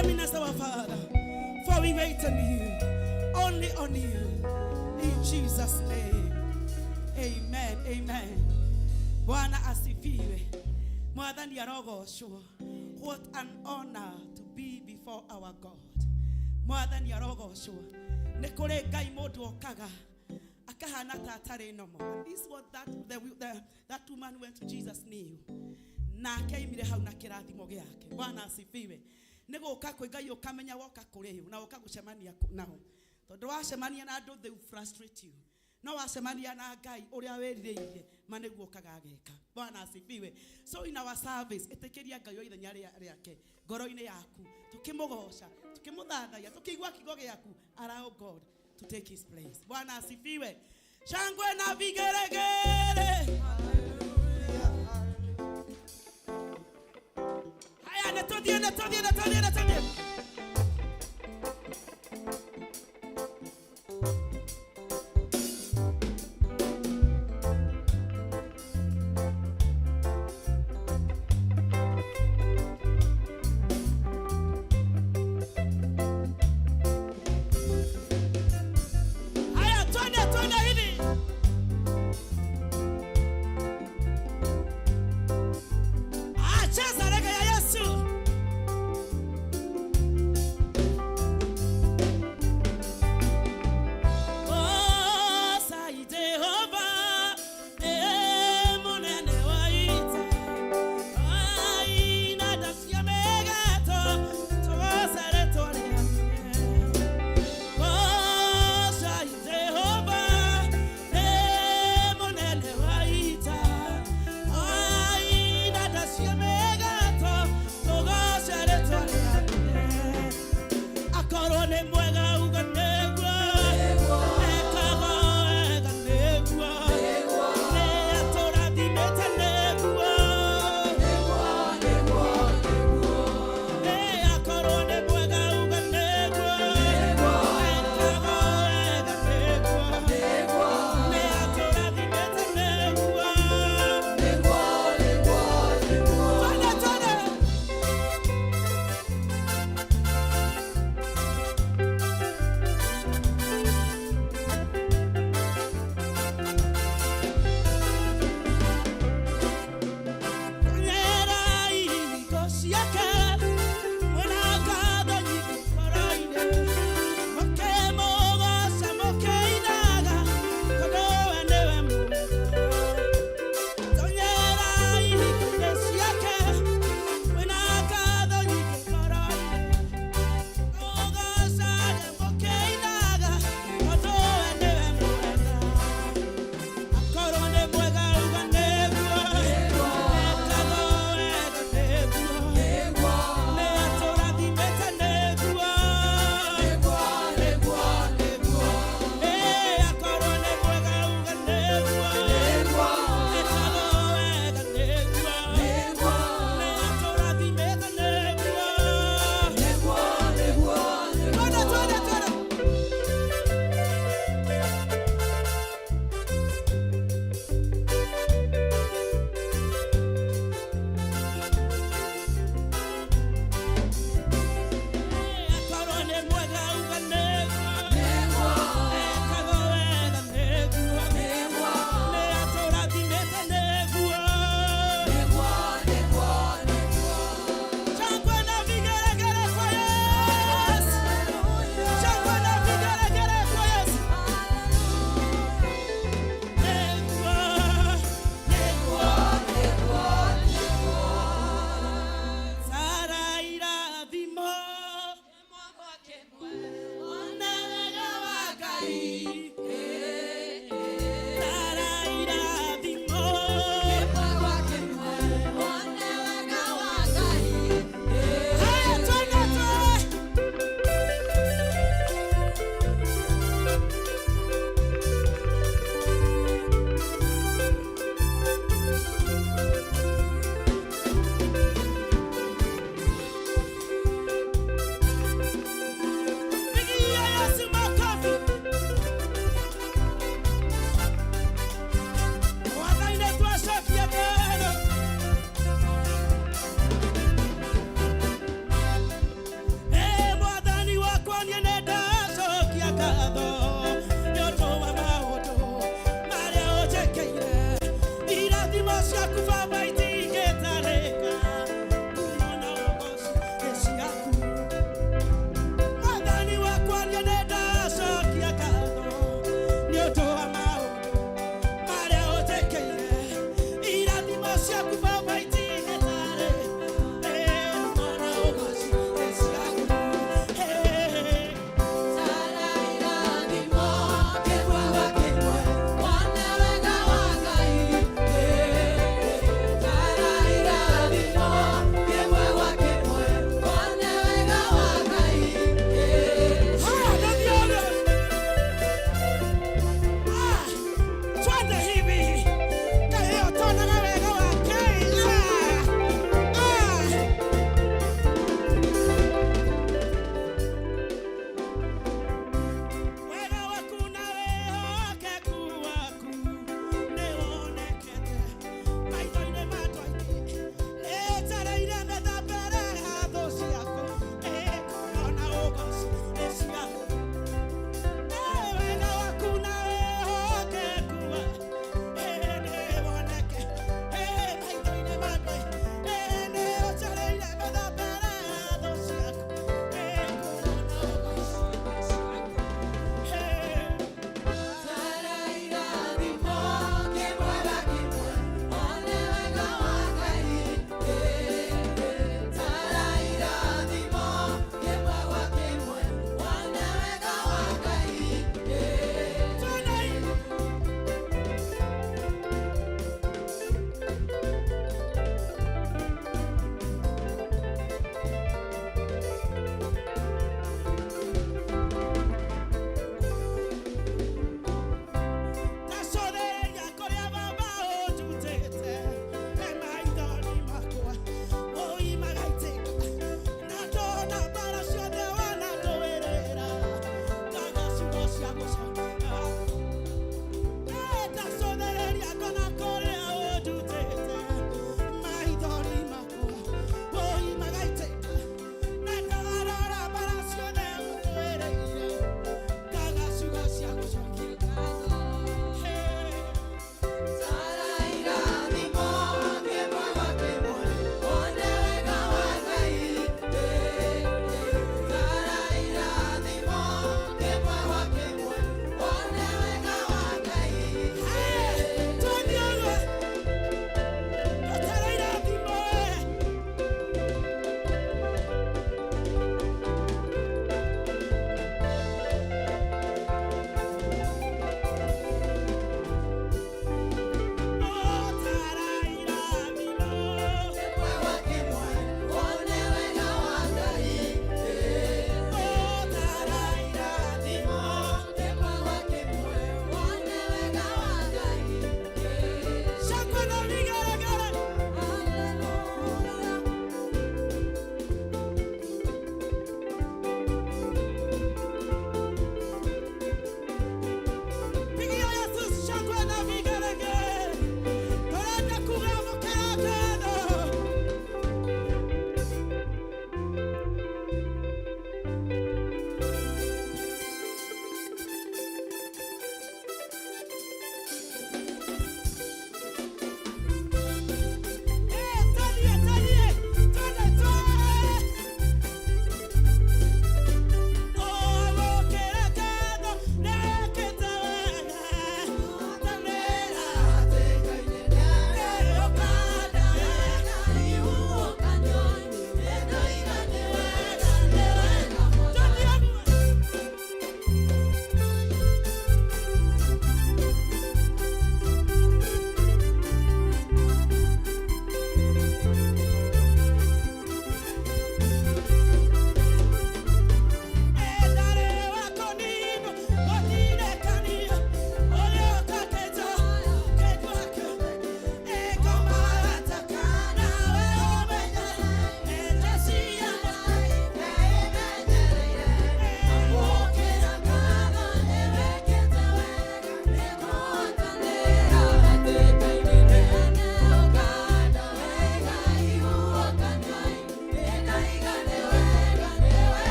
coming as our Father. For we wait on you, only on you. In Jesus' name. Amen. Amen. Bwana asifiwe. Mwathani arogoshwo. What an honor to be before our God. Mwathani arogoshwo. Nekore Ngai mundu okaga. Akahana tatare no more. This is what that woman went to Jesus knew. Na akaimire hau na kirathimo giake. Bwana asifiwe. Nego ukakwe Ngai ukamenya woka kuri na ukagucemania nao. Tondu wacemania na andu they will frustrate you. No wacemania na Ngai uria werireirie maneguo kagageka. Bwana asifiwe. So in our service etekeria Ngai ithenya riake ngoro-ini yaku tukimugosha tukimuthathaya tukigwa kigo giaku allow God to take his place. Bwana asifiwe. Shangwe na vigeregere. Haya netodie.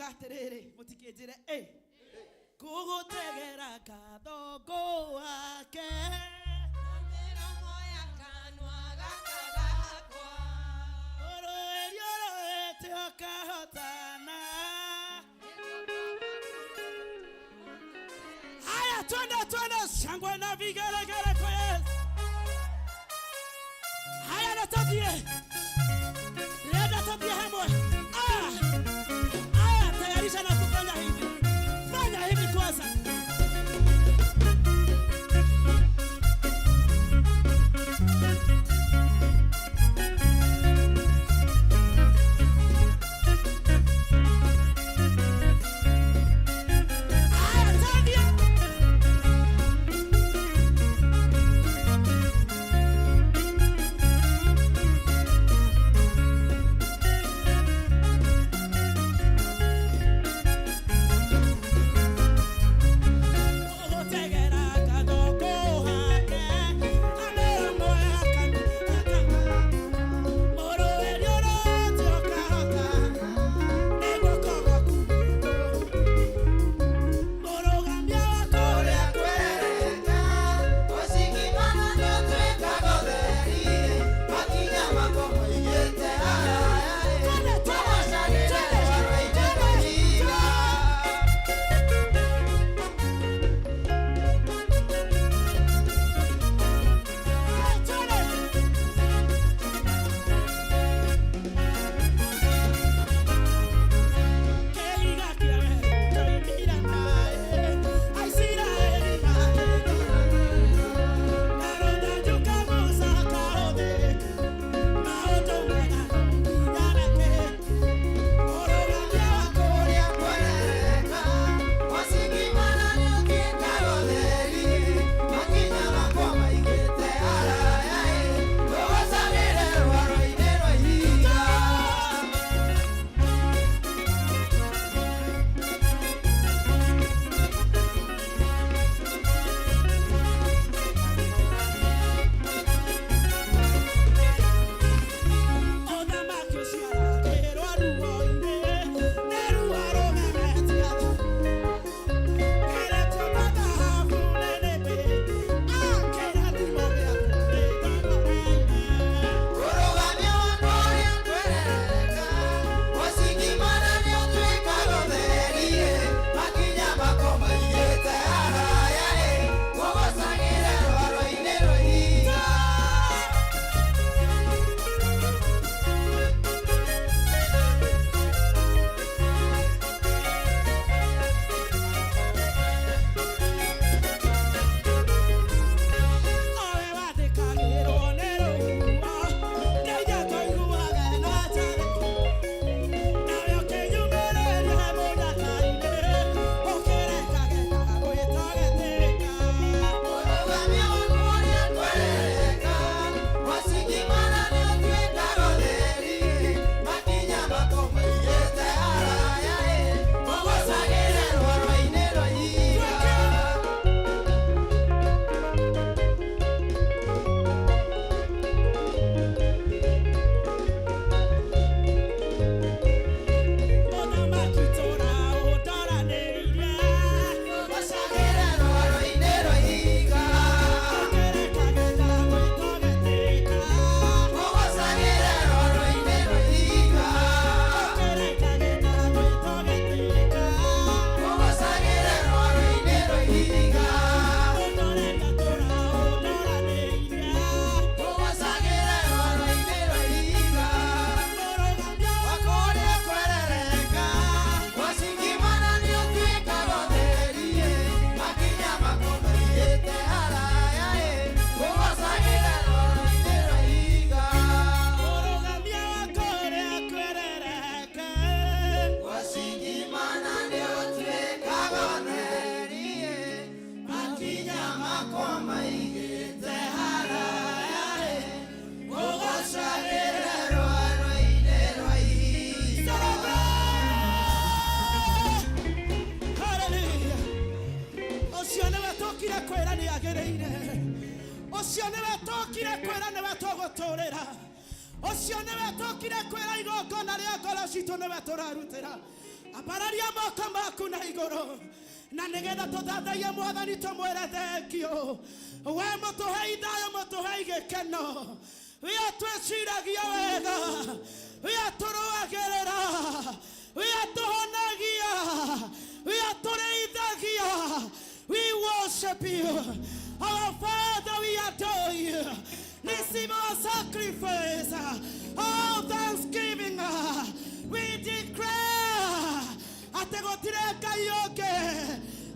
atiriri mutikijire kugutegera katho gwake miromo ya kanwa gakagakwa oroerio roete okahotana. Haya, twende shangwe na vigelegele kwa Yesu. Haya, natobie hamwe. Tayarisha na kufanya hivi. Fanya hivi kwanza. Apararia moko maku na iguru. Na nigetha tuthathaie Mwathani tumwire thengio. We mutuhe ithayo mutuhe gikeno. We atwiciragia wega. We aturuagirira. We atuhonagia. We atureithagia. We worship you. Our Father, we adore you. Receive our sacrifice. All thanksgiving. We declare. Ategotire kayoke.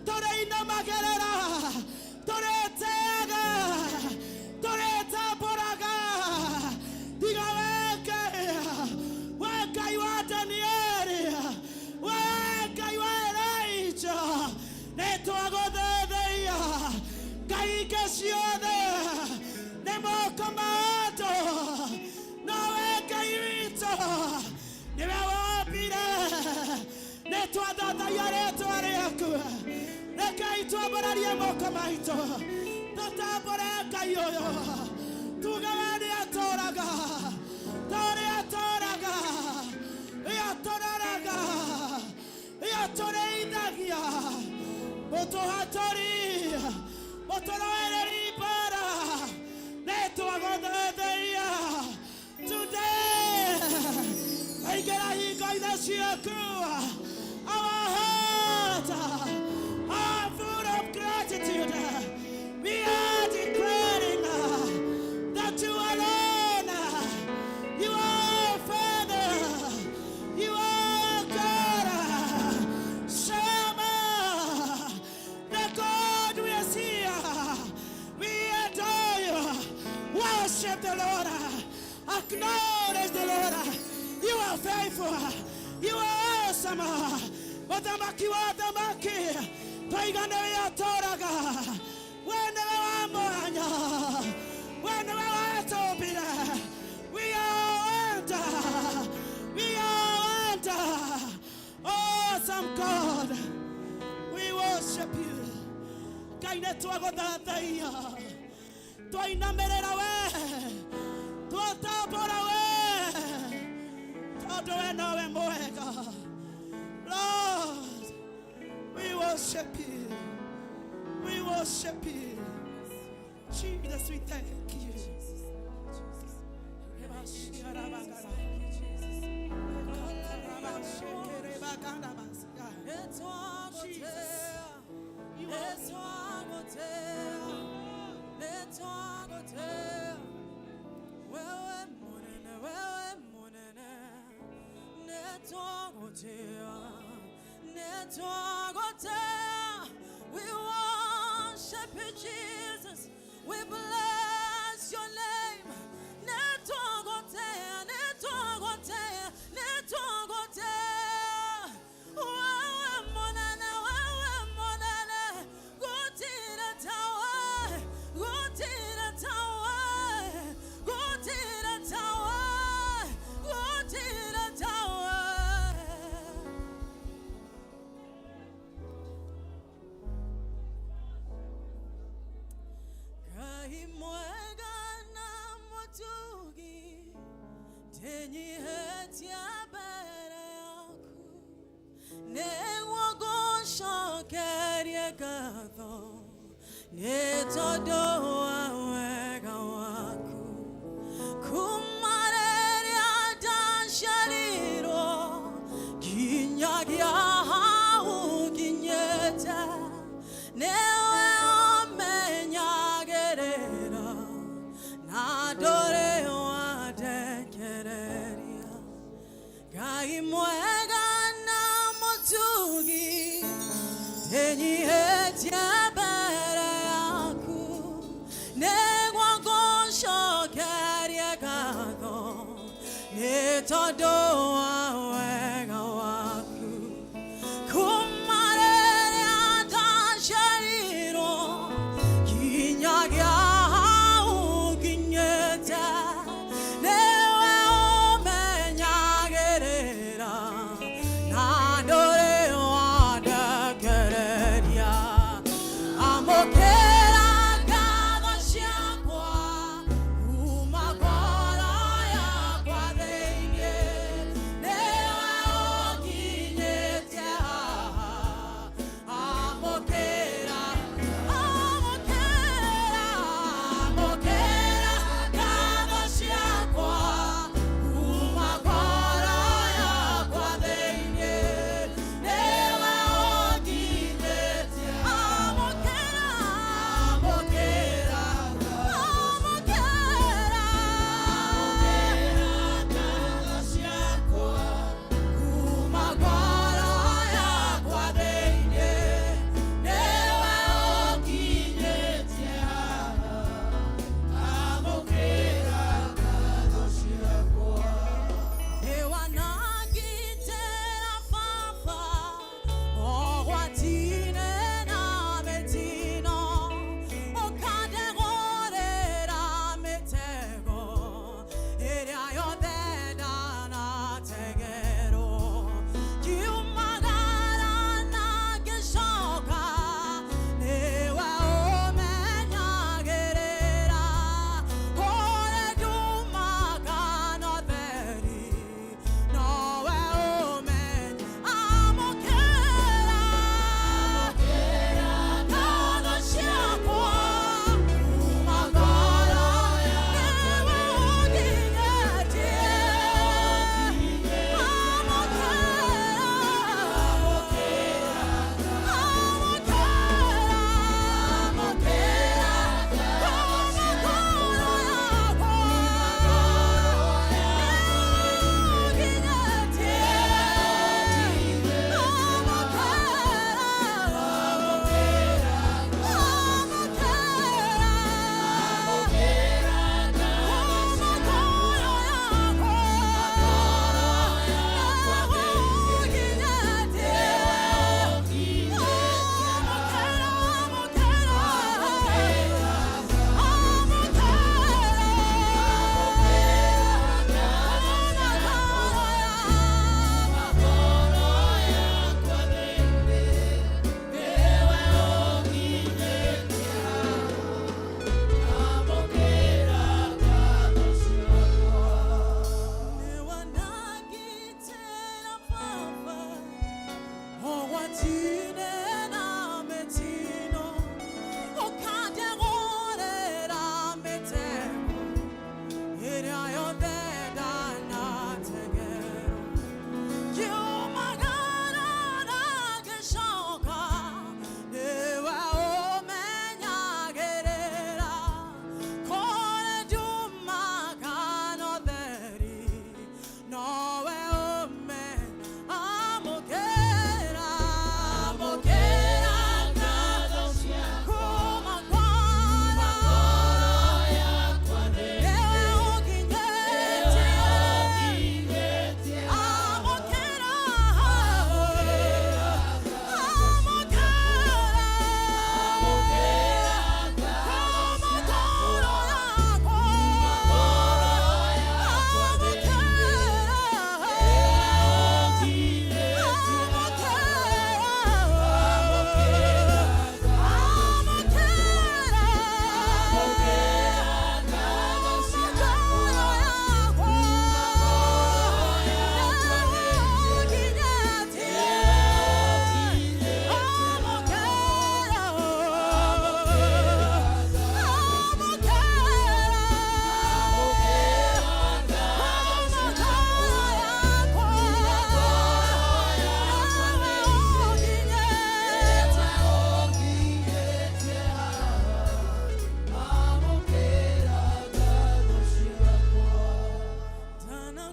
Tore ina magerera. Tore tega. Tore taporaga. Diga weke. Weka iwa Danieli. Weka iwa Elijah. Neto agodedeia. Kaike siode. Nemo kamato. No weka irito. Nime wapire. Neto adada yareto areaku. Neka ito abararia moko maito. Tota boreka yoyo. Tugawani atoraga. Tore atoraga. Iatoraga. Iatoreidagia. Boto hatori. Boto noereri para. Neto agodedeia. Today. I get a hikaidashiaku. Our heart, our full of gratitude. We are declaring that you alone, you are Father, you are God. Shema, the God we are here. We adore you. Worship the Lord. Acknowledge the Lord. You are faithful. You are awesome. Watamaki watamaki. Toigane ya toraga. Wene wa moanya. Wene wa topira. We are under. We are under. Awesome God. We worship you. Kaine tuagodathia. Toinamerera we. Tuatapora we. Lord, we worship you. We worship you. Jesus, we thank you. We worship you, Jesus. We bless your name.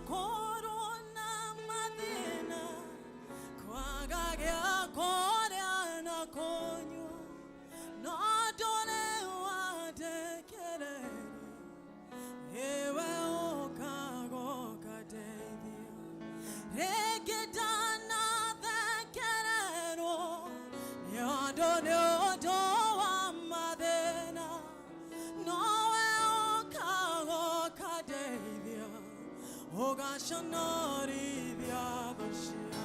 corona madena kwagagya korea na konyo no done wadekere ewe okago kadedia regedana dekerero yadone odoa madena no okago kadedia ogashanori diadoshia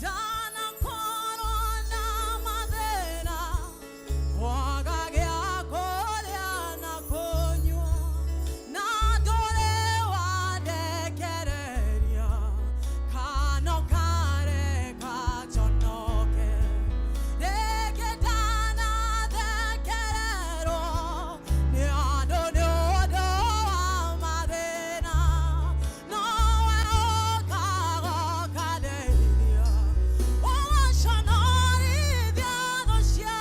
dana corona madena wagagya korea na konyo na dore wadekereria kano kare kachonoke regedana dekerero ni adone odoa madena no okago kaderia ogashanori diadoshia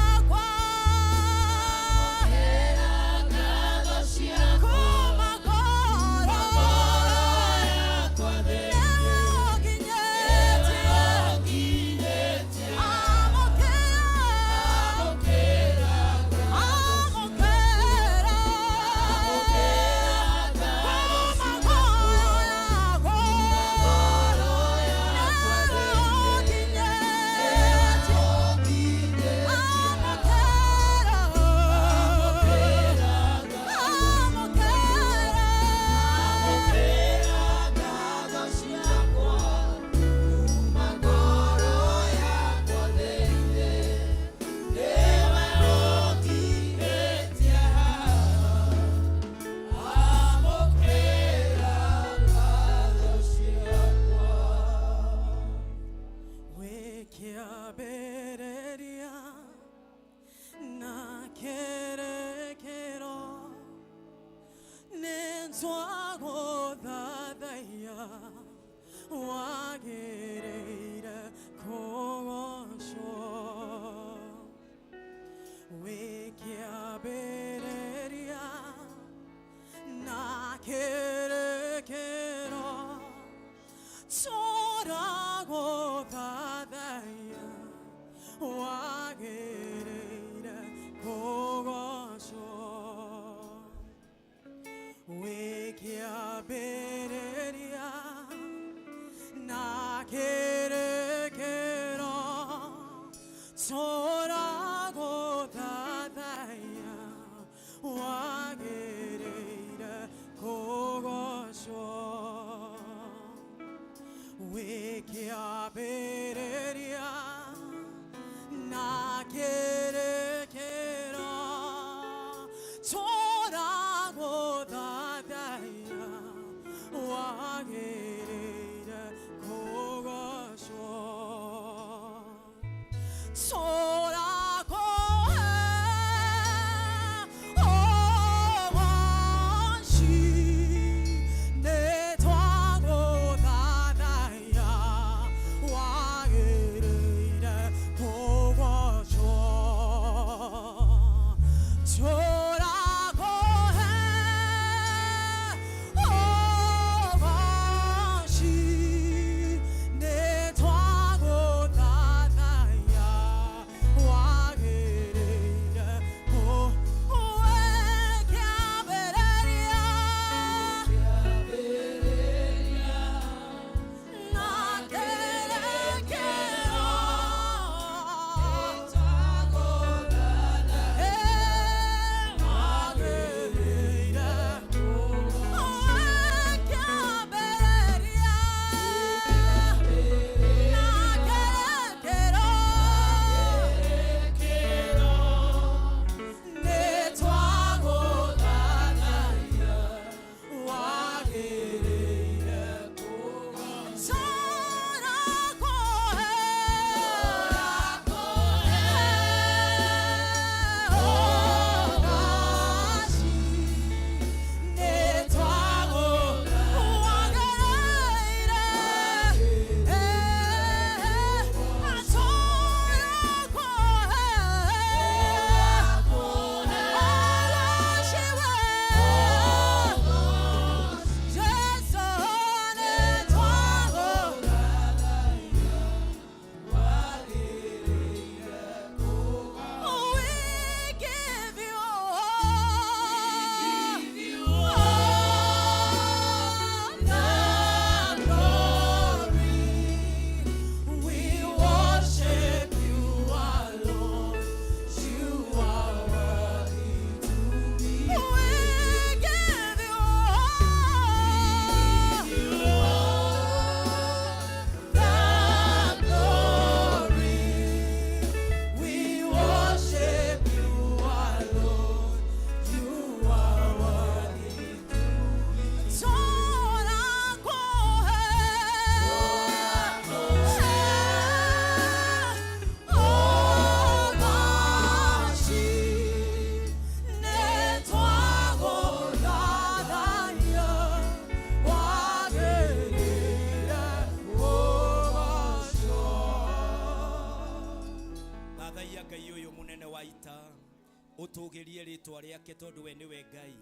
Wekiabereria na kerekero nenzwago dadaya wagereira kogosho wekiabereria na kerekero sorago dadaya wagereira kogosho wekiabereria na kerekero sorago dadaya wagereira kogosho wekiabereria na kerekero sorago dadaya wagereira kogosho sorago owashi netwago dadaya wagereira tutugirie ritwa riake tondu we niwe Ngai.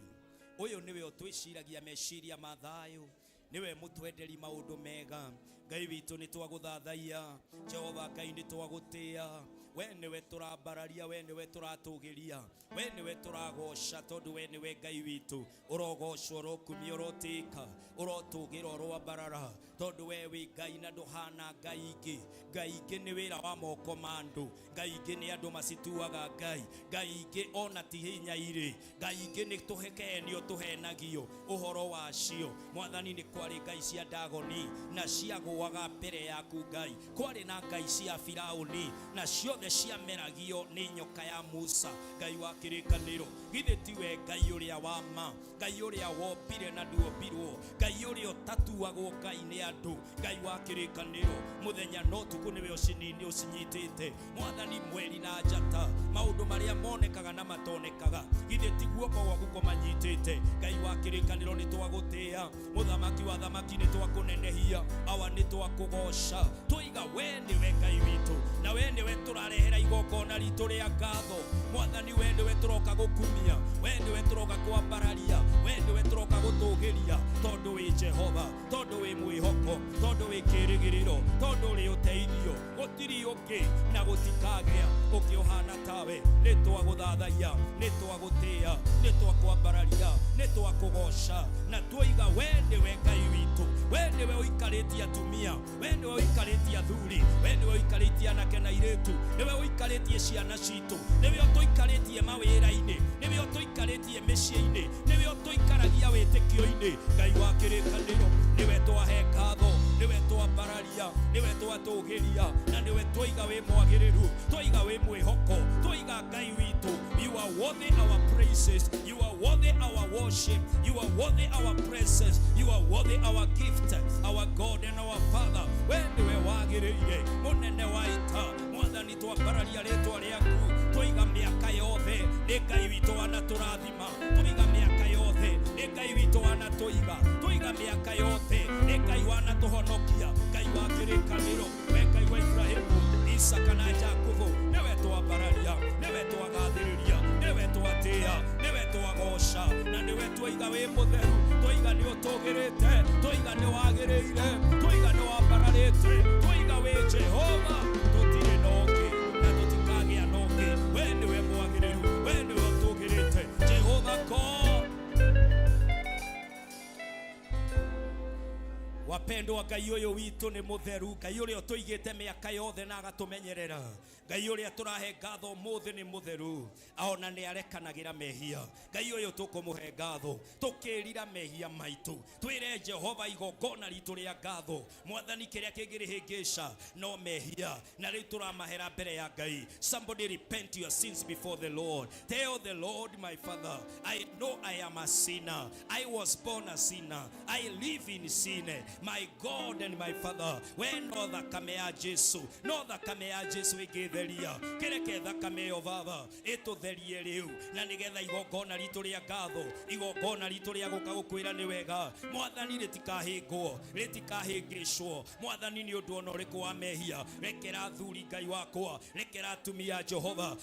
Uyu niwe utwiciragia meciria ma thayu, niwe mutwenderi maundu mega. Ngai witu ni twaguthathaia, Jehova Ngai ni twagutia. We niwe turambararia, we niwe turatugiria, we niwe turagoca tondu we niwe Ngai witu. Urogocwo, urokumia, urotika, urotugira, urombarara tondu we wi Ngai na nduhana Ngai ingi. Ngai ingi ni wira wa moko ma andu, Ngai ingi ni andu macituaga Ngai, Ngai ingi ona ti hinya iri, Ngai ingi ni tuhekenio tuhenagio uhoro wacio. Mwathani ni kwari Ngai cia Dagoni na ciagwaga mbere yaku Ngai, kwari na Ngai cia Firauni na ciothe ciameragio ni nyoka ya Musa. Ngai wa kirikaniro, githe tiwe Ngai uria wa ma, Ngai uria wombire na nduombirwo, Ngai uria tatuagwo Ngai ni andu. Ngai wa kirikaniro, muthenya no tuku niwe ucinini ucinyitite. Mwathani mweri na njata, maundu maria monekaga na matonekaga, githe ti guoko gwaku kumanyitite. Ngai wa kirikaniro ni twagutia, muthamaki wa thamaki ni twakunenehia, awa ni twakugoca. Twiga we niwe Ngai witu, na we niwe turarehera igongona ritu ria ngatho. Mwathani we niwe turoka gukumia, we niwe turoka kwambararia, we niwe turoka gutugiria tondu wi Jehova, tondu wi mwihoko, tondu wi kirigiriro, tondu ri uteithio. Gutiri ungi na gutikagea ukihana tawe. Ni twaguthathaia, ni twagutia, ni twakwambararia, ni twakugoca, na twiga we niwe Ngai witu. We niwe uikaritie atumia, we niwe uikaritie athuri, we niwe uikaritie anake na airitu, niwe uikaritie ciana citu, niwe utuikaritie mawira-ini, niwe utuikaritie micii-ini, niwe utuikaragia witikio-ini. Ngai wa kirikaniro, niwe twahe ngatho, niwe twambararia, niwe twatugiria, na niwe twiga wi mwagiriru, twiga wi mwihoko, twiga Ngai witu. You are worthy our praises, you are worthy our worship, you are worthy our praises, you are worthy our gift, our God and our Father. We niwe wagiriire, munene wa ita. Mwathani twambararia ritwa riaku, twiga miaka yothe ni Ngai witu anaturathima, twiga miaka yothe ni Ngai witu anatuiga, twiga miaka yothe ni Ngai wanatuhonokia. Ngai wa kirikaniro, we Ngai wa Ibrahimu, Isaka na Jakubu, niwe twambararia, niwe twagathiriria, niwe twatia, niwe twagoca, na niwe twiga wi mutheru. Twiga ni utugirite, twiga ni wagiriire, twiga ni wambararite, twiga wi Jehova. Tutire nongi na tutikagia nongi, we niwe mwagiriru, we niwe utugirite, Jehova God. Wapendwa, Ngai uyu witu ni mutheru, Ngai uria tuigite miaka yothe na agatumenyerera, Ngai uria turahe ngatho muthi ni mutheru, aona ni arekanagira mehia. Ngai uyu tukumuhe ngatho, tukirira mehia maitu, twire Jehova igongona ritu ria ngatho. Mwathani kiria kingirihingica no mehia, na riu turamahera mbere ya Ngai. Somebody repent your sins before the Lord. Tell the Lord, my Father, I know I am a sinner, I was born a sinner, I live in sin. My God and my Father, when no thakame ya Jesu, no thakame ya Jesu igitheria, kireke thakame yo Baba itutherie riu, na nigetha igongona ritu ria ngatho, igongona ritu ria guka gukwira ni wega. Mwathani ritikahingwo, ritikahingicwo. Mwathani ni undu ono riku wa mehia, rekera thuri Ngai wakwa, rekera atumia Jehova.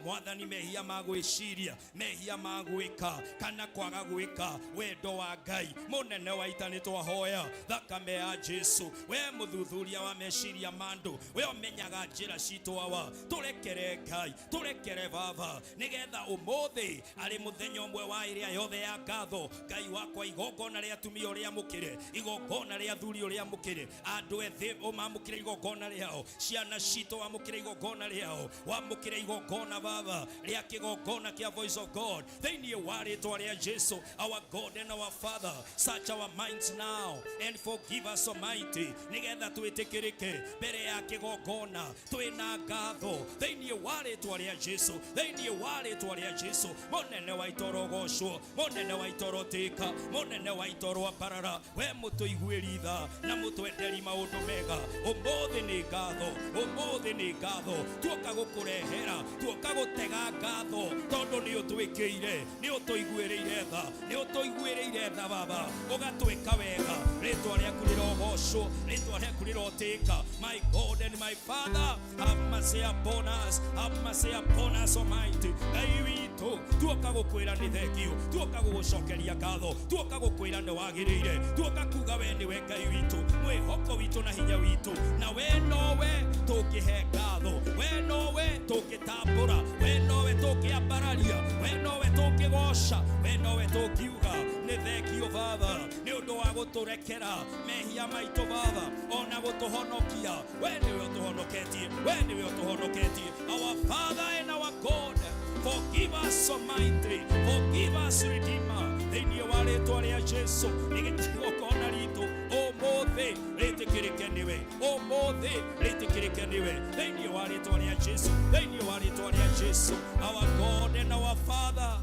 Mwathani mehia magwiciria, mehia magwika kana kwaga gwika wendo wa Ngai. Munene wa ita ni twahoya thakame ya Jesu. We muthuthuria wa meciria mandu, we umenyaga njira citu awa, turekere Ngai, turekere Baba, nigetha umuthi ari muthenya umwe wa iria yothe ya ngatho. Ngai wakwa igongona ria atumia uria mukire, igongona ria athuri uria mukire, andu ethi umamukire igongona riao, ciana citu wamukire igongona riao, wamukire igongona Baba ria kigongona kia Voice of God thiini wa ritwa ria Jesu. Our God and our Father, search our minds now and forgive us, Almighty, nigetha twitikirike mbere ya kigongona twina ngatho thiini wa ritwa ria Jesu, thiini wa ritwa ria Jesu. Munene wa itorogocwo, munene wa itorotika, munene wa itorwa barara, we mutuiguiri tha na mutwenderi maundu mega. Umuthi ni ngatho, umuthi ni ngatho, tuoka gukurehera, tuoka gutega ngatho tondu ni utwikiire, ni utuiguiriire tha, ni utuiguiriire tha Baba, ugatwika wega ritwa rĩaku rĩrogocwo, rĩtwa rĩaku rĩrotĩka. My God and my Father, have mercy upon us, have mercy upon us, Almighty. Ngai witũ, tuoka gũkwĩra nĩ thengio, tuoka gũgũcokeria ngatho, tuoka gũkwĩra nĩ wagĩrĩire, tuoka kuga we nĩwe Ngai witũ, mwĩhoko witũ na hinya witũ, na we nowe tũngĩhe ngatho, we nowe tũngĩtambũra, we nowe tũngĩambararia, we nowe tũngĩgoca, we nowe tũngiuga nĩ thengio Baba, nĩ ũndũ wa gũtũrekera mehia maitũ Baba, ona gũtũhonokia, we nĩwe ũtũhonoketie, we nĩwe ũtũhonoketie. Our Father and our God, forgive us, Almighty, forgive us, Redeemer. Thĩinĩ wa rĩtwa rĩa Jesu, nĩgĩtigokona ritũ ũmũthĩ rĩtĩkĩrĩke nĩwe, ũmũthĩ rĩtĩkĩrĩke nĩwe, thĩinĩ wa rĩtwa rĩa Jesu, thĩinĩ wa rĩtwa rĩa Jesu. Our God and our Father,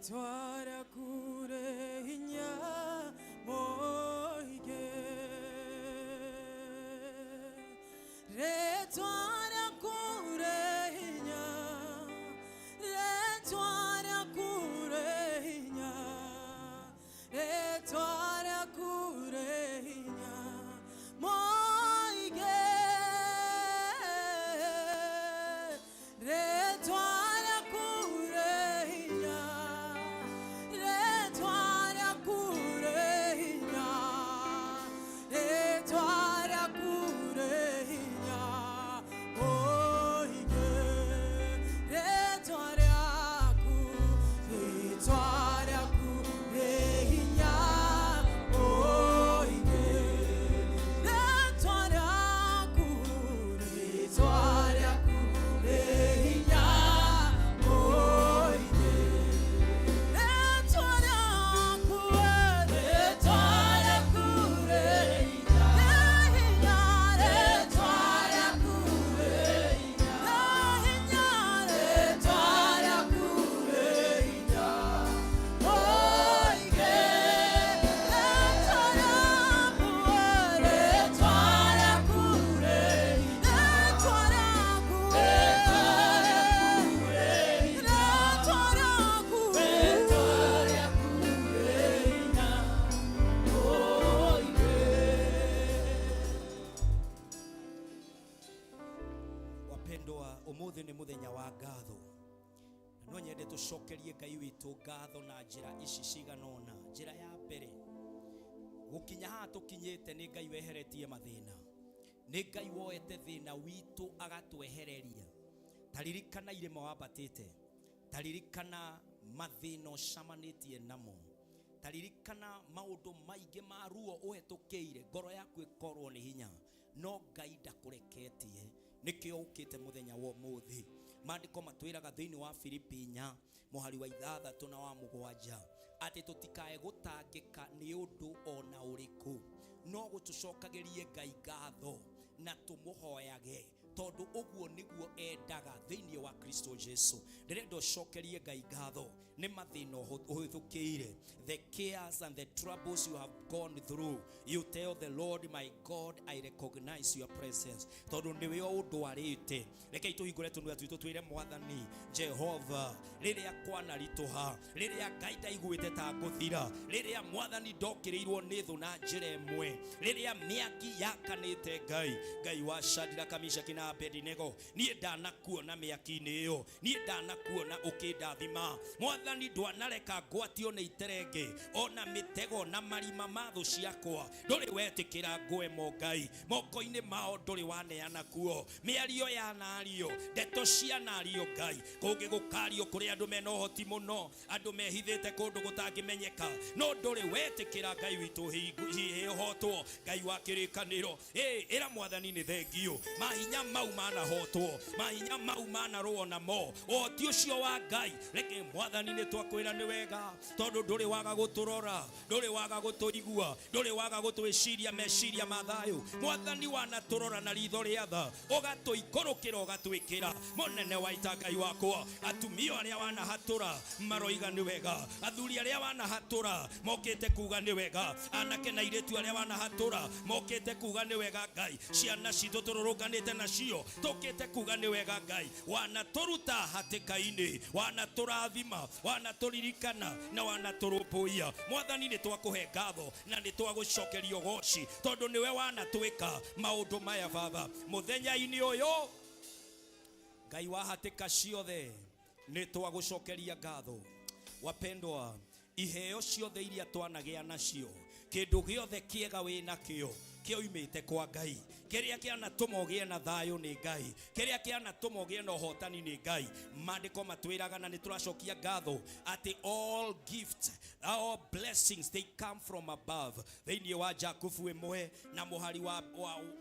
Twara kure hinya moige, re twara kure hinya, re twara kure hinya, re twara kure hinya moige, re twara kure hinya. Ũmũthĩ nĩ mũthenya wa ngatho, na no nyende tũcokerie Ngai witũ ngatho na njĩra ici ciganona. Njĩra ya mbere, gũkinya haha tũkinyĩte nĩ Ngai weheretie mathĩna, nĩ Ngai woete thĩna witũ agatwehereria. Taririkana irĩma wambatĩte, taririkana mathĩna ũcamanĩtie namo, taririkana maũndũ maingĩ ma ruo ũhetũkĩire, ngoro yaku ĩkorwo nĩ hinya, no Ngai ndakũreketie. Nikio ukite muthenya wa ũmũthĩ. Maandĩko matwĩraga thĩinĩ wa Filipi 4 mũhari wa 6 na wa 7 atĩ tũtikae gũtangĩka nĩ ũndũ ona ũrĩkũ, no gũtũcokagĩrie Ngai ngatho na tũmũhoyage, tondũ ũguo nĩguo endaga thĩinĩ wa Kristo Jesu. Ndĩrenda ũcokerie Ngai ngatho nĩ mathĩna ũhĩtũkĩire, the cares and the troubles you have gone through. You tell the Lord, my God, I recognize your presence, tondũ nĩwe ũndwarĩte. Reke tũhingũre tũnua twitũ twĩre Mwathani Jehova, rĩrĩa kwanaritũha, rĩrĩa Ngai ndaiguĩte ta ngũthira, rĩrĩa Mwathani ndokĩrĩirwo nĩ thũ na njĩra ĩmwe, rĩrĩa mĩaki yakanĩte Ngai wa Shadraka, Meshaki na Abednego, niĩ ndanakuona mĩaki-inĩ ĩyo, niĩ ndanakuona ũkĩndathima. Mwathani ndwanareka ngwatio nĩ iterenge, ona mĩtego na marima ma thũ ciakwa, ndũrĩ wetĩkĩra ngwe mo Ngai, moko-inĩ mao ndũrĩ waneana kuo, mĩario ya nario, ndeto cia nario Ngai, kũngĩ gũkario kũrĩ andũ mena ũhoti mũno, andũ mehithĩte kũndũ gũtangĩmenyeka, no ndũrĩ wetĩkĩra Ngai witũ hĩhotwo, Ngai wa kĩrĩkanĩro. Ĩra Mwathani nĩ thengio, mahinya mau mana hotwo mahinya mau mana ruona mo o ti ucio wa Ngai reke mwathani ni twakwira ni wega tondu nduri waga guturora nduri waga gutuigua nduri waga gutwiciria meciria mathayo mwathani wana turora na ritho ria tha ugatuikorukira ugatwikira munene wa ita Ngai wakwa atumio aria wana hatura maroiga ni wega athuri aria wana hatura mokite kuga ni wega anake na iretu aria wana hatura mokite kuga ni wega Ngai ciana citu tururukanite nacio tukite kuga ni wega Ngai wana turuta hatikaini wana turathima wana turirikana na wana turupuia mwathani ni twakuhe ngatho na ni twagucokeria goci tondu niwe wana twika maundu maya baba muthenya-ini uyu Ngai wa hatika ciothe ni twagucokeria ngatho wapendwa iheo ciothe iria twanagia nacio kindu giothe kiega wina kio kioimite kwa Ngai kiria kiana tumogie na thayo ni Ngai kiria kiana tumogie na hotani ni Ngai mandiko matwiraga na nituracokia ngatho ati all gifts all blessings they come from above thini wa Jakubu 1 na muhari wa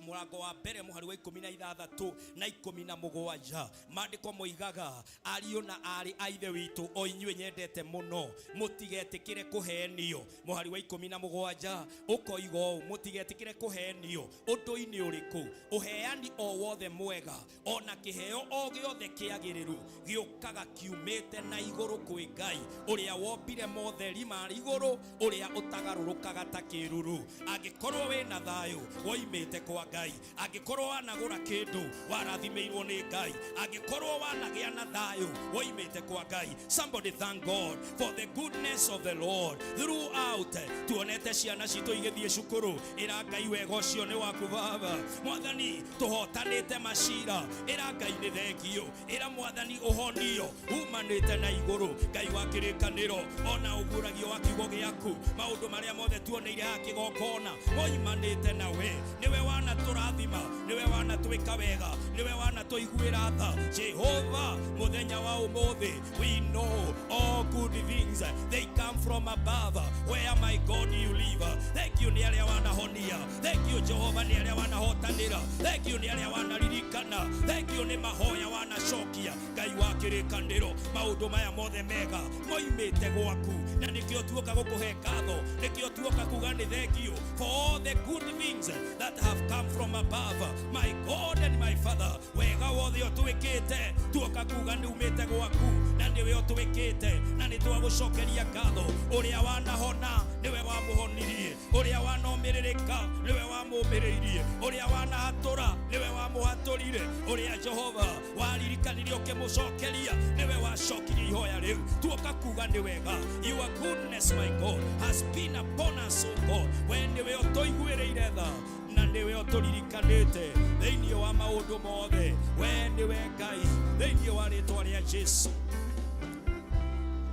murango wa mbere muhari wa 16 na 17 mandiko moigaga ariyo na ari aithe witu o inywe nyendete muno mutigetikire kuhenio muhari wa 17 ukoigo mutigetikire kuhenio undu-ini uriku uheani o wothe mwega ona kiheo o giothe kiagiriru giukaga kiumite na iguru kwi Ngai uria wombire motheri mari iguru uria utagarurukaga ta kiruru angikorwo wina thayo woimite kwa Ngai angikorwo wanagura kindu warathimirwo ni Ngai angikorwo wanagia na thayo woimite kwa Ngai somebody thank God for the goodness of the Lord throughout tuonete ciana citu igithie cukuru ira Ngai wega ucio ni waku baba mwathani tuhotanite macira ira Ngai ni thengio ira mwathani uhonio umanite na iguru Ngai wa kirikaniro ona uguragio wa kiugo giaku maundu maria mothe tuoneire hakigokona oimanite nawe niwe wana turathima niwe wana twika wega niwe wana tuiguira tha Jehova muthenya wa umuthi we know all good things they come from above where my God you live thank you ni aria wana honia thank you Jehova ni aria wana hotanira thank you ni aria wana ririkana thank you ni mahoya wana cokia Ngai wa kirikaniro maundu maya mothe mega moimite gwaku na nikio tuoka gukuhe ngatho nikio tuoka kuga ni thank you for all the good things that have come from above my God and my Father wega wothe otwikite tuoka kuga ni umite gwaku na niwe otwikite na ni twagucokeria ngatho uria wanahona niwe wamuhonirie uria wanomiririka niwe wamumiriirie uria wanahatura niwe wamuhaturire uria Jehova waririkanirie ukimucokeria niwe wacokirie ihoya riu tuoka kuga ni wega your goodness my God has been upon us O God when niwe otoiguireire tha na niwe oturirikanite thiini wa maundu mothe we niwe Ngai thiini wa ritwa ria Jesu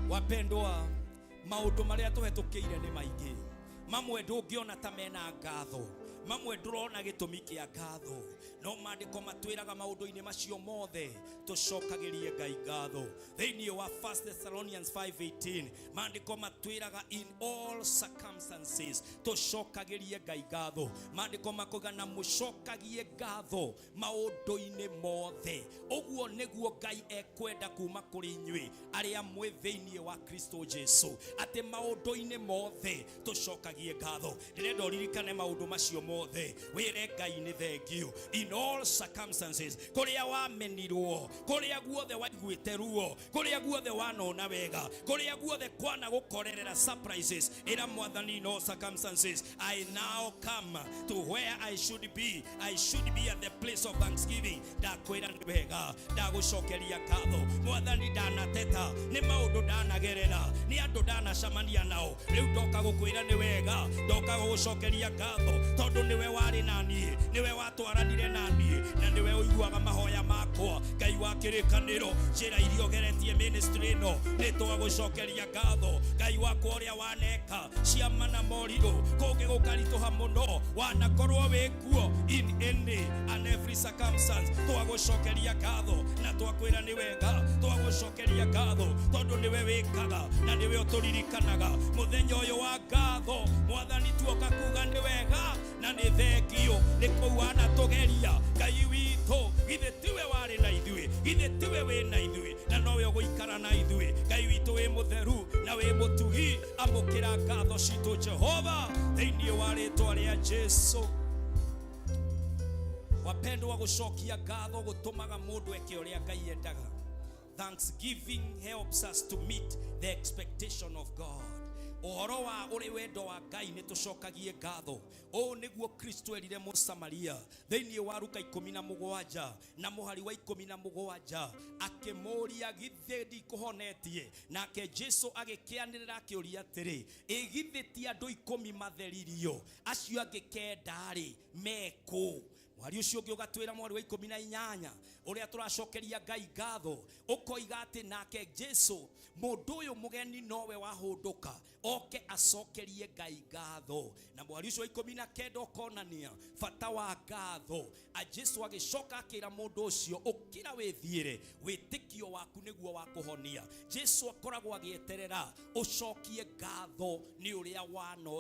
wapendwa maundu maria tuhetukiire ni maingi mamwe ndungiona ta mena ngatho mamwe ndurona gitumi kia ngatho no mandiko matwiraga maundu-ini macio mothe tucokagirie Ngai ngatho thiini wa 1 Thessalonians 5:18 mandiko matwiraga in all circumstances tucokagirie Ngai ngatho mandiko makoga na mucokagie ngatho maundu-ini mothe uguo niguo Ngai ekwenda kuma kuri inyui aria mwe thiini wa Kristo Jesu ati maundu-ini mothe tucokagie ngatho ndirenda uririkane maundu macio mothe wire Ngai ni thengio in all circumstances kuria wamenirwo kuria guothe waiguite ruo kuria guothe wanona wega kuria guothe kwana gukorerera surprises ira mwathani in all circumstances I now come to where I should be at the place of thanksgiving ndakwira ni wega ndagucokeria ngatho mwathani ndanateta ni maundu ndanagerera ni andu ndanacamania nao riu ndoka gukwira ni wega ndoka gucokeria ngatho tondu niwe wari nani niwe watwaranire nani na niwe uiguaga mahoya makwa Ngai wa kirikaniro njira irio geretie ministry no ni twagucokeria ngatho Ngai wakwa uria waneka ciama na moriru kungi gukarituha muno wanakorwo wikuo in any and every circumstance twagucokeria ngatho na twakwira ni wega twagucokeria ngatho tondu niwe wikaga na niwe uturirikanaga muthenya uyu wa ngatho mwathani tuoka kuga ni wega na ni thengio ni kuana tugeria Ngai witu mutheru na we mutugi amukira ngatho citu Jehova thiini wa ritwa ria Jesu. Wapendwa, gucokia ngatho gutumaga mundu eke uria Ngai endaga. Thanksgiving helps us to meet the expectation of God. Ohoro wa uri wendo wa Ngai ni tucokagie ngatho. O niguo Kristo erire Musamaria thiini wa Luka 17 na muhari wa 17 akimuria githe ndikuhonetie, nake Jesu agikianirira akiuria atiri igithe ti andu 10 matheririo acio angikendari meku. Mwari ucio ungi ugatwira mwari wa 18 uria turacokeria Ngai ngatho ukoiga ati nake Jesu mundu uyu mugeni nowe wahunduka oke acokerie Ngai ngatho. Na mwari ucio wa 19 ukonania bata wa ngatho. A Jesu agicoka akira mundu ucio ukira withiire witikio waku niguo wa kuhonia. Jesu akoragwo agieterera ucokie ngatho ni uria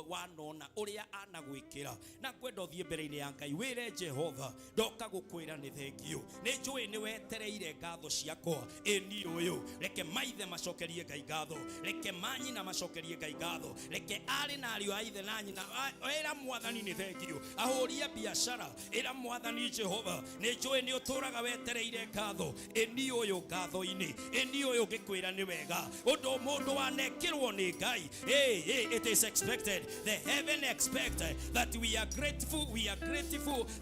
wanona uria anagwikira. Na kwenda uthie mbere-ini ya Ngai wire Jehova ndoka gukwira ni thengio ni njui ni wetereire ngatho ciakwa eni uyu. Reke maithe macokerie Ngai ngatho, reke manyina macokerie Ngai ngatho, reke ari na ariu a ithe na nyina era mwathani ni thengio. Ahuria biashara era mwathani Jehova ni njui ni uturaga wetereire ngatho eni uyu ngatho-ini eni uyu gikwira ni wega undu mundu wanekirwo ni Ngai. It is expected, the heaven expected that we are grateful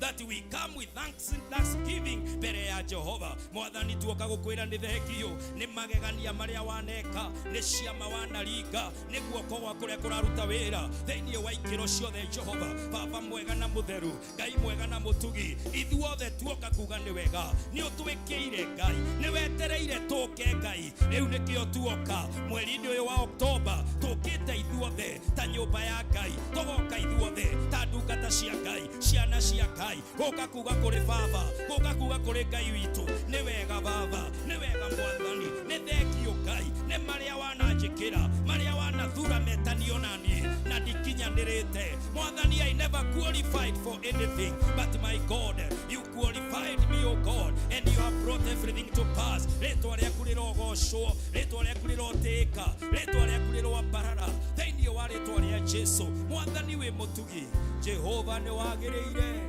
that we come with thanksgiving mbere ya Jehova. Mwathani tuoka gukwira ni thengio ni magegania maria waneka ni ciama wanaringa ni guoko gwa kuria kuraruta wira thiini wa ikiro ciothe Jehova. Baba mwega na mutheru, Ngai mwega na mutugi, ithuothe tuoka kuga ni wega ni utwikiire Ngai ni wetereire tuke Ngai. Riu nikio tuoka mweri-ini uyu wa Oktoba tukite ithuothe ta nyumba ya Ngai, tugoka ithuothe ta ndungata cia Ngai, ciana cia Ngai, guka kuga kuri Baba, guka kuga kuri Ngai witu ni wega Baba, ni wega Mwathani, ni thengio Ngai ni maria wananjikira maria wanathura metanio nani na ndikinyanirite. Mwathani, I never qualified for anything, but my God, you qualified me, O God, and you have brought everything to pass. Ritwa riaku rirogocwo, ritwa riaku riroteka, ritwa riaku rirwambarara thiini wa ritwa ria Jesu. Mwathani wi mutugi, Jehova ni wagiriire.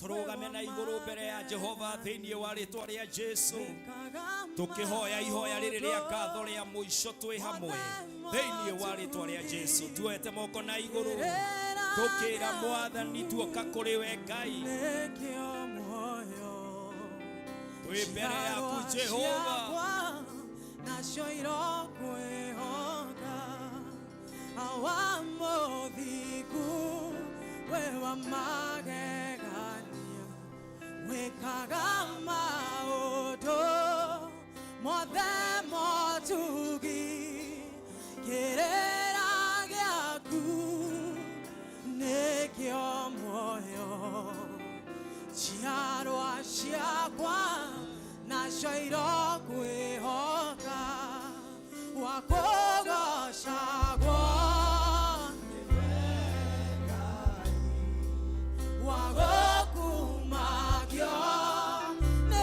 Turugame na iguru mbere ya Jehova thiini wa ritwa ria Jesu, tukihoya ihoya riri ria ngatho ria muico twi hamwe thiini wa ritwa ria Jesu. Tuete moko na iguru tukira Mwathani tuoka kuri we Ngai twi mbere yaku Jehova nacio irokwihoka awamothiku wewa magegania wekaga maundu mothe motugi kirira giaku nikio muoyo ciarwa ciakwa nacio irokwihoka wakugocagwo wagokumagio ni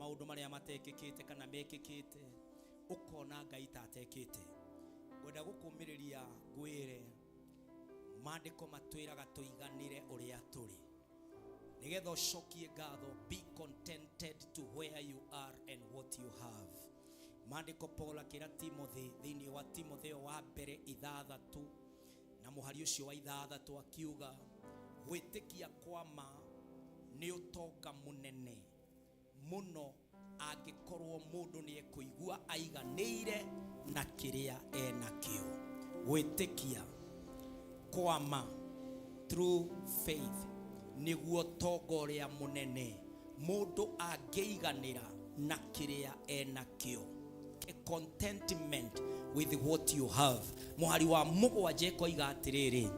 maundu maria matekikite kana mekikite ukona Ngai tatekite wenda gukumiriria ngwire maandiko matwiraga tuiganire uria turi nigetha ucokie ngatho. Be contented to where you are and what you have. Maandiko Paul akira Timothy thiini wa Timotheo wa mbere 6 na muhari ucio wa 6 akiuga gwitikia kwama ni utonga munene muno angikorwo mundu ni ekuigua aiganire na kiria enakio. Gwitikia kwama through faith niguo tonga uria munene mundu angeiganira na kiria enakio. A contentment with what you have. Muhari wa mugwanja koiga atiriri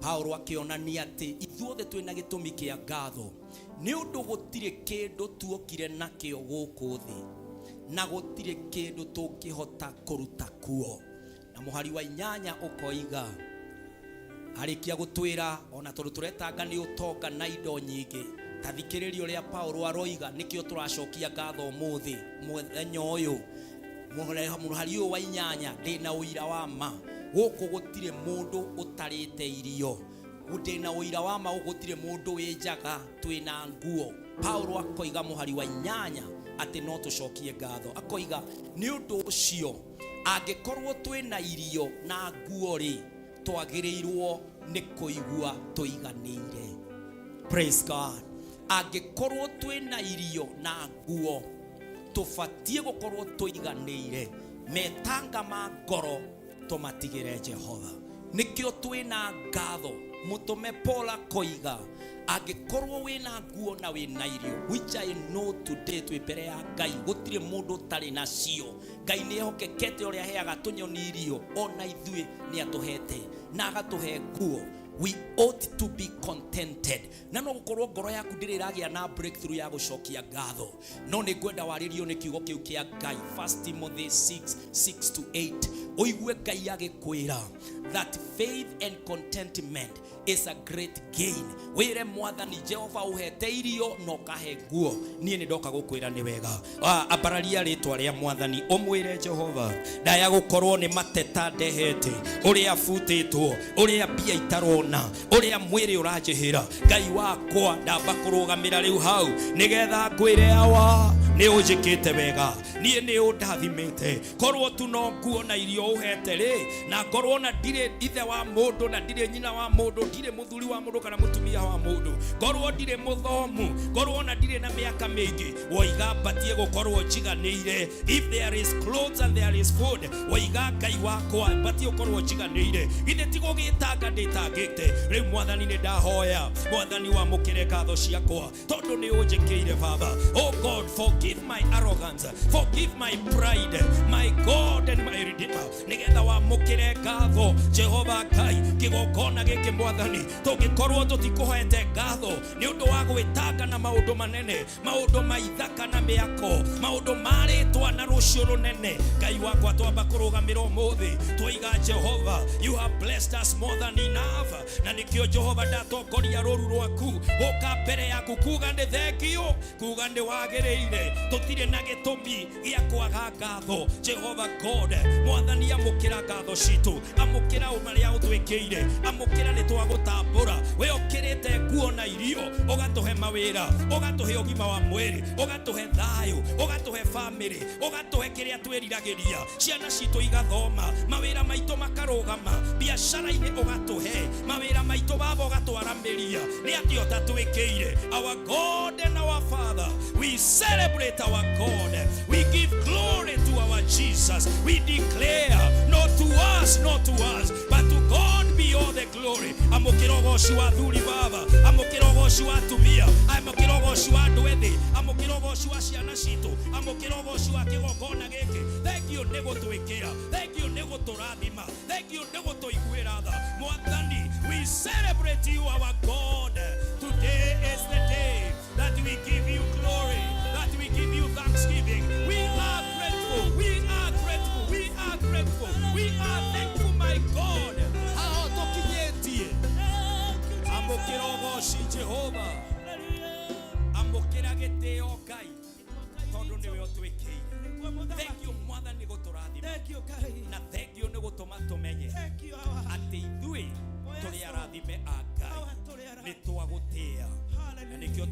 Paulo akionania ati ithuothe twina gitumi kia ngatho ni undu gutire kindu tuokire nakio guku thi na gutire kindu tungihota kuruta kuo. Na muhari wa 8 ukoiga arikia gutwira ona tondu turetanga ni utonga na indo nyingi tathikiririo ria Paulo aroiga nikio turacokia ngatho muthi muthenya uyu muhari wa 8 ndina uira wa ma guku gutire mundu utarite irio ndina uira wa ma gutire mundu winjaga twina nguo. Paulo akoiga muhari wa 8 ati no tucokie ngatho akoiga ni undu ucio angikorwo twina irio na nguo ri twagirirwo ni kuigua tuiganire. Praise God. Angikorwo twina irio na nguo tufatie gukorwo tuiganire metanga ma ngoro tumatigire Jehova. Nikio twina ngatho mutume Paul koiga angikorwo wina nguo na wina irio, which I know today twi mbere ya Ngai gutire mundu tari nacio. Ngai ni ehokekete uria heaga tunyoni irio ona ithui ni atuhete na agatuhe nguo. We ought to be contented. Na no gukorwo ngoro yaku ndiriragia na breakthrough ya gucokia ngatho no ni gwenda waririo ni kiugo kiu kia Ngai 1 Timothy 6:6-8 oigue Ngai agikwira that faith and contentment is a great gain. Wire mwathani Jehova uhete irio no kahe nguo. Nie ni ndoka gukwira ni wega abararia ritwa ria mwathani omwire Jehova ndaya gukorwo ni mateta ndehete uria futitwo uria bia itarona uria mwiri urajihira Ngai wakwa ndamba kurugamira riu hau nigetha ngwire awa ni ujikite wega nie ni undathimite korwo tu no nguo na irio uhete ri na korwo na ndire ithe wa mundu na ndire nyina wa mundu ndire muthuri wa mundu kana mutumia wa mundu korwo ndire muthomu korwo na ndire na miaka mingi woiga batie gukorwo jiganire. If there is clothes and there is food woiga Ngai wakwa batie gukorwo jiganire ithe tigo gitanga nditangite riu mwathani ni ndahoya mwathani wa mukire ngatho ciakwa tondu ni unjikire baba. Oh God, forgive my arrogance, forgive my pride, my God and my Redeemer. Nigetha wa mukire ngatho Jehova Ngai kigokona giki mwathani tugikorwo tutikuhoete ngatho ni undu wa gwitanga na maundu manene maundu maithaka na miako maundu maritwa na rucio runene. Ngai wakwa twamba kurugamira umuthi twiga Jehova you have blessed us more than enough na nikio Jehova ndatongoria ruru rwaku guka mbere yaku kuga ndi thengio kuga ndi wagireire tutire na gitumi gia kwaga ngatho. Jehova God mwathani amukira ngatho citu amukira umaria utwikire amukira ni twagutambura we okirite nguo na irio ugatuhe mawira ugatuhe ugima wa mwiri ugatuhe thayu ugatuhe family ugatuhe kiria twiriragiria ciana citu igathoma mawira maitu makarugama biashara-ini ugatuhe mawira maitu baba ugatwaramiria ni atio tatwikire. Our God and our Father, we celebrate our God, we give glory to our Jesus, we declare not to us but to God be all the glory. Amukirogoshi wa thuri baba amukirogoshi wa tumia amukirogoshi wa ndwethi amukirogoshi wa ciana citu amukirogoshi wa kigogona giki. Thank you nego twikira, thank you nego turathima, thank you nego tuiguira tha mwathani. We celebrate you our God. Today is the day that we give you glory, that we give you thanksgiving. We are grateful, we are grateful, we are grateful, we are thankful my God. How tokinyetie amukirogoshi Jehova amukira gitio Ngai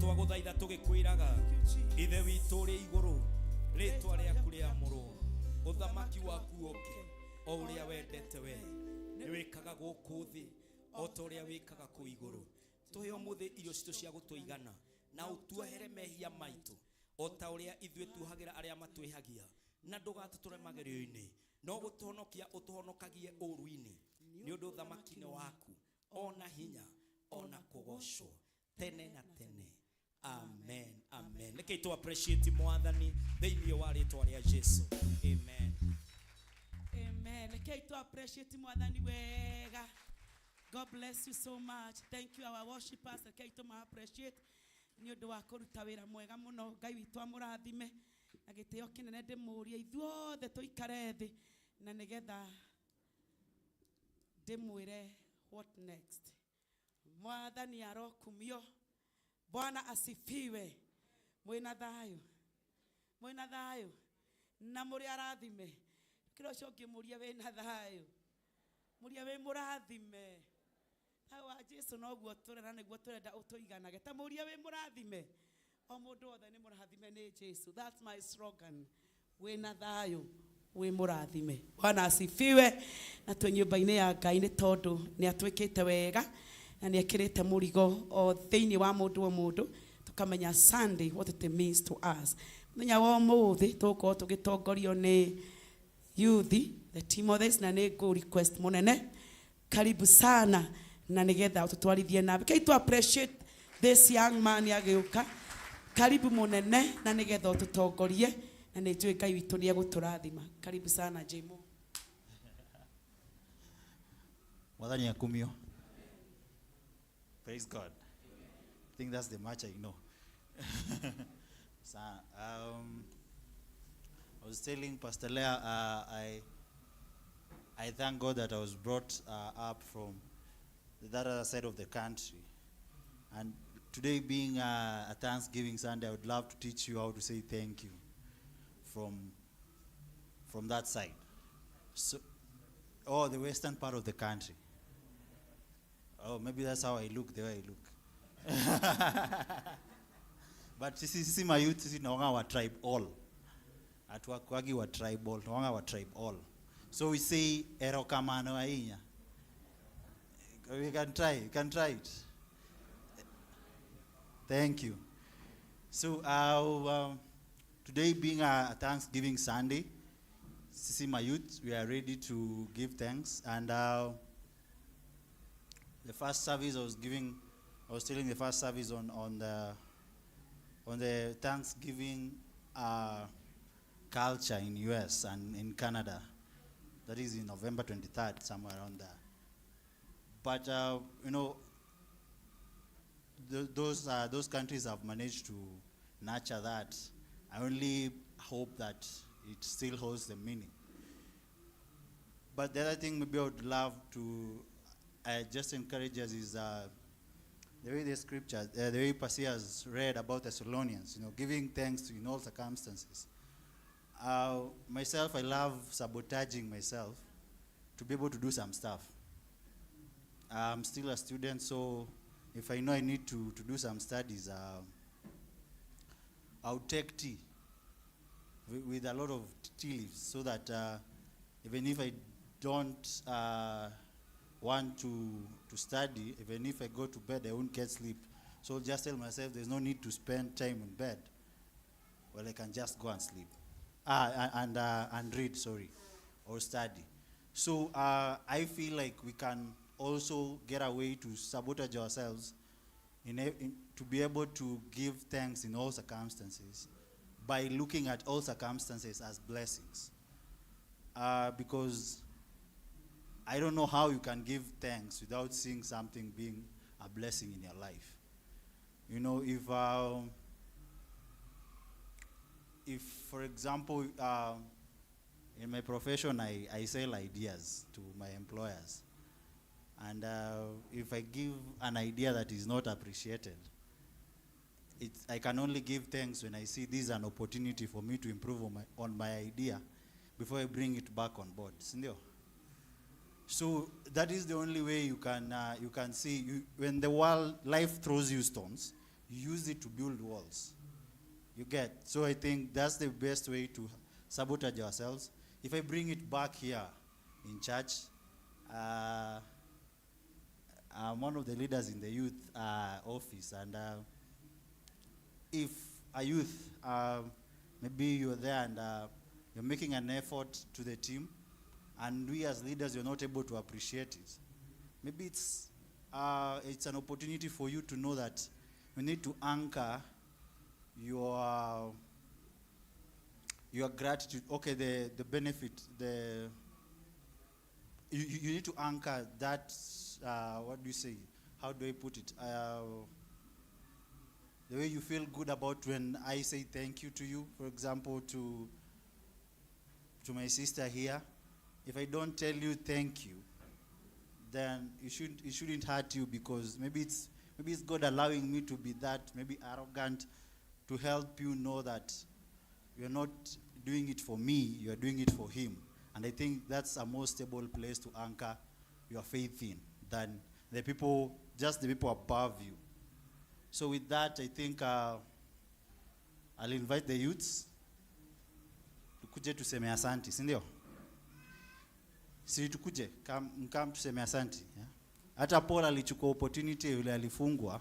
twaguthaitha tugikwiraga ithe witũ ũrĩ igũrũ rĩtwa rĩaku rĩamũrwo ũthamaki waku ũke o ũrĩa wendete we nĩ wĩkaga gũkũ thĩ o ta ũrĩa wĩkaga kũu igũrũ tũhe ũmũthĩ irio citũ cia gũtũigana na ũtuohere mehia maitũ o ta ũrĩa ithuĩ tuohagĩra arĩa matwĩhagia na ndũgatũtũre magerio-inĩ no gũtũhonokia ũtũhonokagie ũũru-inĩ nĩ ũndũ ũthamaki-inĩ waku ona hinya ona kũgocwo tene na tene amen amen rekei tũ appreciate mwathani thĩinĩ wa rĩtwa rĩa Jesu amen Amen. Rekei tũ appreciate mwathani wega. God bless you so much. Thank you our worshipers. Rekei tũ ma appreciate nĩ ũndũ wa kũruta wĩra mwega mũno. Ngai witũ amũrathime na gĩtĩo kĩnene ndĩmũrie ithuothe tũikare thĩ na nĩgetha ndĩmwĩre what next. Mwathani arokumio. Bwana asifiwe. Mwĩna thayũ. Mwĩna thayũ. Na mũrĩ arathime. Kĩro cio ngĩmũria wĩna thayũ. Mũria wĩ mũrathime. Hawa Jesu noguo tũrera nĩguo tũrenda ũtũiganage. Ta mũria wĩ mũrathime. O mũndũ wothe nĩ mũrathime nĩ Jesu. That's my slogan. Wĩna thayũ. Wĩ mũrathime. Bwana asifiwe. Na twĩ nyũmba-inĩ ya Ngai nĩ tondũ nĩ atwĩkĩte wega na nĩ ekĩrĩte mũrigo o thĩinĩ wa mũndũ o mũndũ tũkamenya Sunday what it means to us. Mũthenya wa ũmũthĩ tũgũkorwo tũgĩtongorio nĩ youth the Timothys na nĩ go request mũnene karibu sana na nĩgetha ũtũtwarithie na kei tu appreciate this young man agĩũka karibu mũnene na nĩgetha ũtũtongorie na nĩ njũĩ Ngai witũ nĩ egũtũrathima karibu sana Jemo. Mwathani akumio. Praise God. I think that's the much I know. So, I was telling Pastor Leah, I thank God that I was brought up from that other side of the country. And today being a Thanksgiving Sunday, I would love to teach you how to say thank you from that side. So, the western part of the country. Oh, maybe that's how I look, the way I look. But you see my youth, sisi naonga our tribe all. Atuakwagi wa tribe all, naonga wa tribe all. So we say erokamano ainya. We can try it. Thank you. So today being a Thanksgiving Sunday, sisi my youth, we are ready to give thanks. And the first service I was telling the first service on the Thanksgiving culture in US and in Canada. That is in November 23rd, somewhere around there. But those countries have managed to nurture that. I only hope that it still holds the meaning. But the other thing maybe I would love to just encourage us is the way the scripture, the way Pastor has read about Thessalonians, giving thanks in all circumstances. Myself, I love sabotaging myself to be able to do some stuff. I'm still a student, so if I know I need to do some studies, I'll take tea with a lot of tea leaves so that even if I don't want to study, even if I go to bed, I won't get sleep. So I'll just tell myself there's no need to spend time in bed. Well, I can just go and sleep. And read, or study. So I feel like we can also get a way to sabotage ourselves to be able to give thanks in all circumstances by looking at all circumstances as blessings. Because I don't know how you can give thanks without seeing something being a blessing in your life. If for example, in my profession, I sell ideas to my employers. And if I give an idea that is not appreciated, I can only give thanks when I see this is an opportunity for me to improve on my idea before I bring it back on board. So that is the only way you can see, when the life throws you stones, you use it to build walls. You get? So I think that's the best way to sabotage ourselves. If I bring it back here in church, I'm one of the leaders in the youth office, and if a youth, maybe you're there and you're making an effort to the team, and we as leaders, you're not able to appreciate it, maybe it's an opportunity for you to know that you need to anchor your gratitude. Okay, the benefit, you need to anchor that, what do you say? How do I put it? The way you feel good about when I say thank you to you, for example, to my sister here. If I don't tell you thank you, then it shouldn't hurt you, because maybe it's God allowing me to be that maybe arrogant, to help you know that you're not doing it for me, you're doing it for him. And I think that's a more stable place to anchor your faith in than the people above you. So with that, I think I'll invite the youths. Tukuje tuseme asanti, si ndio? Si tukuje, come tuseme asanti. Yeah? Hata Paul alichukua opportunity yule alifungwa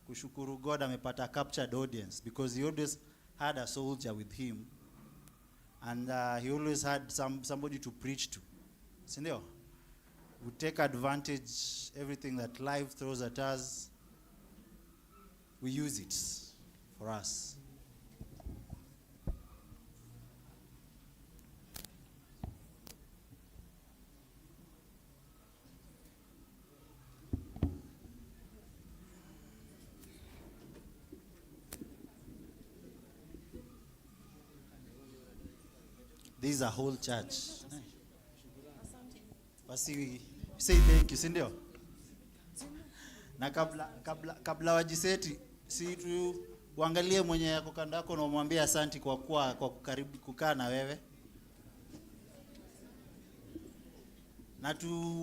kushukuru God amepata captured audience, because he always had a soldier with him, and he always had somebody to preach to. Si ndio? We take advantage everything that life throws at us. We use it for us. This is a whole church. Basi say thank you, si ndio? Na kabla wajiseti, si tu uangalie mwenye yako kando yako na umwambie asanti kwa karibu kukaa na wewe. Na tu